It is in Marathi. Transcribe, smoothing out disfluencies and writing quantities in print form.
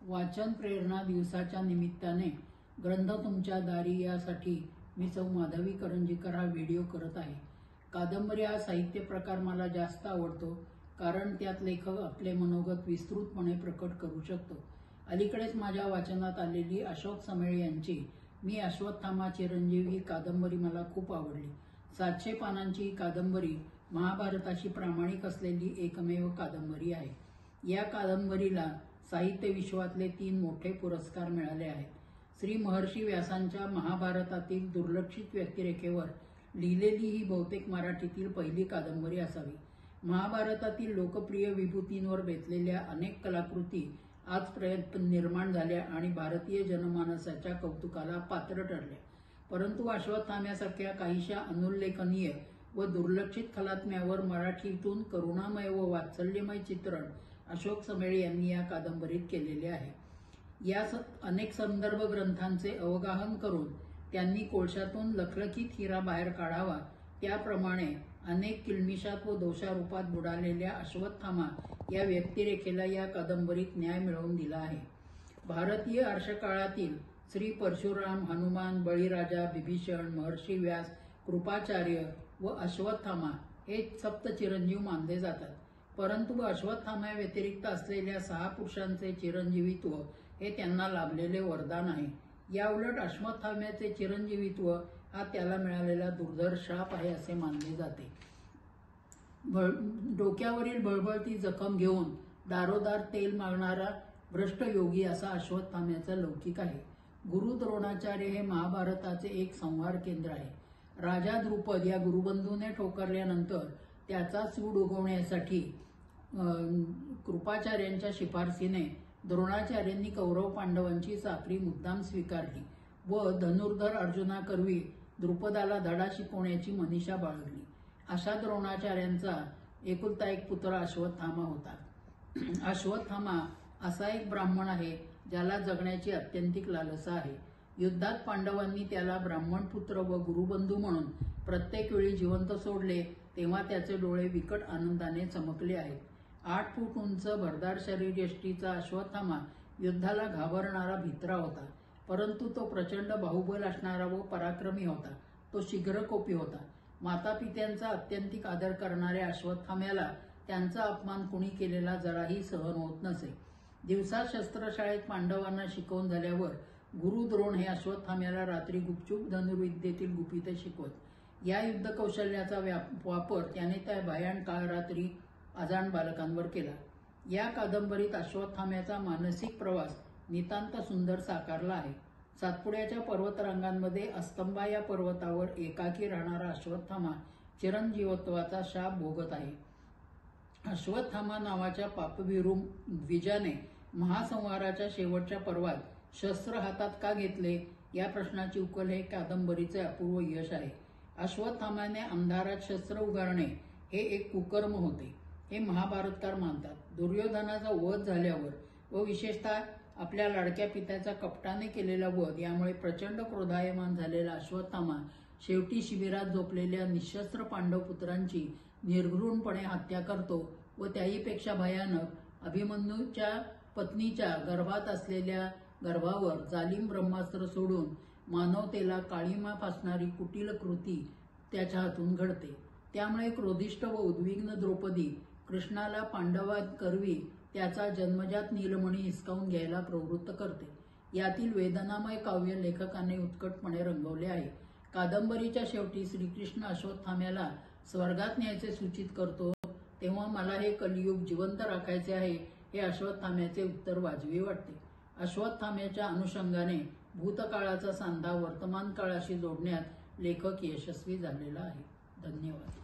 वाचन प्रेरणा दिवसाच्या निमित्ताने ग्रंथ तुमच्या दारी यासाठी मी सौ माधवी करंजीकर हा व्हिडिओ करत आहे। कादंबरी हा साहित्य प्रकार मला जास्त आवडतो, कारण त्यात लेखक आपले मनोगत विस्तृतपणे प्रकट करू शकतो। अलीकडेच माझ्या वाचनात आलेली अशोक समेळ यांची मी अश्वत्थामा चिरंजीव ही कादंबरी मला खूप आवडली। 700 पानांची ही कादंबरी महाभारताशी प्रामाणिक असलेली एकमेव कादंबरी आहे। या कादंबरीला साहित्य विश्वातले 3 मोठे पुरस्कार मिळाले आहेत। श्री महर्षी व्यासांच्या महाभारतातील दुर्लक्षित व्यक्तिरेखेवर लिहिलेली ही बहुतेक मराठीतील पहिली कादंबरी असावी। महाभारतातील लोकप्रिय विभूतींवर बेतलेल्या अनेक कलाकृती आजपर्यंत निर्माण झाल्या आणि भारतीय जनमानसाच्या कौतुकाला पात्र ठरल्या, परंतु अश्वत्थाम्यासारख्या काहीशा अनुल्लेखनीय व दुर्लक्षित खलात्म्यावर मराठीतून करुणामय व वात्सल्यमय चित्रण अशोक समेळ यांनी या कादंबरीत केलेले आहे। या अनेक संदर्भ ग्रंथांचे अवगाहन करून त्यांनी कोळशातून लखलखीत हिरा बाहेर काढावा, त्याप्रमाणे अनेक किलमिशात व दोषारूपात बुडालेल्या अश्वत्थामा या व्यक्तिरेखेला या कादंबरीत न्याय मिळवून दिला आहे। भारतीय आर्षकाळातील श्री परशुराम, हनुमान, बळीराजा, बिभीषण, महर्षी व्यास, कृपाचार्य व अश्वत्थामा हे सप्त चिरंजीव मानले जातात, परंतु अश्वत्थामा व्यतिरिक्त असलेल्या 6 पुरुषांचे चिरंजीवित्व हे त्यांना लाभलेले वरदान आहे। याउलट अश्वत्थाम्याचे चिरंजीवित्व हा त्याला मिळालेला दुर्धर शाप आहे असे मानले जाते। डोक्यावरील बळबळती जखम घेऊन दारोदार तेल मागणारा भ्रष्ट योगी असा अश्वत्थाम्याचा लौकिक आहे। गुरु द्रोणाचार्य हे महाभारताचे एक संहार केंद्र आहे। राजा द्रुपद या गुरुबंधूने ठोकरल्यानंतर त्याचा सूड उगवण्यासाठी कृपाचार्यांच्या शिफारसीने द्रोणाचार्यांनी कौरव पांडवांची चाकरी मुद्दाम स्वीकारली व धनुर्धर अर्जुनाकरवी द्रुपदाला धडा शिकवण्याची मनीषा बाळगली। अशा द्रोणाचार्यांचा एकुलता एक पुत्र अश्वत्थामा होता। अश्वत्थामा असा एक ब्राह्मण आहे ज्याला जगण्याची अत्यंतिक लालसा आहे। युद्धात पांडवांनी त्याला ब्राह्मण पुत्र व गुरुबंधू म्हणून प्रत्येक वेळी जिवंत सोडले तेव्हा त्याचे डोळे विकट आनंदाने चमकले आहेत। 8 फूट उंच भरदार शरीरयष्टीचा अश्वत्थामा युद्धाला घाबरणारा भित्रा होता, परंतु तो प्रचंड बाहुबल असणारा व पराक्रमी होता। तो शीघ्रकोपी होता। मातापित्यांचा अत्यंतिक आदर करणाऱ्या अश्वत्थाम्याला त्यांचा अपमान कुणी केलेला जराही सहन होत नसे। दिवसा शस्त्रशाळेत पांडवांना शिकवून झाल्यावर गुरु द्रोण हे अश्वत्थाम्याला रात्री गुपचूप धनुर्विद्येतील गुपिते शिकवत। या युद्ध कौशल्याचा वापर त्याने त्या भयान काळ रात्री अजाण बालकांवर केला। या कादंबरीत अश्वत्थाम्याचा मानसिक प्रवास नितांत सुंदर साकारला आहे। सातपुड्याच्या पर्वतरांगांमध्ये अस्तंबा या पर्वतावर एकाकी राहणारा अश्वत्थामा चिरंजीवत्वाचा शाप भोगत आहे। अश्वत्थामा नावाच्या पापभिरू द्विजाने महासंहाराच्या शेवटच्या पर्वात शस्त्र हातात का घेतले या प्रश्नाची उकल हे कादंबरीचे अपूर्व यश आहे। अश्वत्थामाने अंधारात शस्त्र उगारणे हे एक कुकर्म होते हे महाभारतकार मानतात। दुर्योधनाचा वध झाल्यावर व विशेषतः आपल्या लाडक्या पित्याचा कपटाने केलेला वध यामुळे प्रचंड क्रोधायमान झालेला अश्वत्थामा शेवटी शिबिरात झोपलेल्या निशस्त्र पांडव पुत्रांची निर्घृणपणे हत्या करतो व त्याहीपेक्षा भयानक अभिमन्यूच्या पत्नीच्या गर्भात असलेल्या गर्भावर जालिम ब्रह्मास्त्र सोडून मानवतेला काळीमा फासणारी कुटील कृती त्याच्या हातून घडते। त्यामुळे क्रोधिष्ठ व उद्विग्न द्रौपदी कृष्णाला पांडवांकरवी त्याचा जन्मजात नीलमणी हिसकावून घ्यायला प्रवृत्त करते। यातील वेदनामय काव्य लेखकाने उत्कटपणे रंगवले आहे। कादंबरीच्या शेवटी श्रीकृष्ण अश्वत्थाम्याला स्वर्गात न्यायचे सूचित करतो तेव्हा मला हे कलियुग जिवंत राखायचे आहे हे अश्वत्थाम्याचे उत्तर वाजवी वाटते। अश्वत्थाम्याच्या अनुषंगाने भूतकाळाचा सांधा वर्तमान काळाशी जोडण्यात लेखक यशस्वी झालेला आहे। धन्यवाद।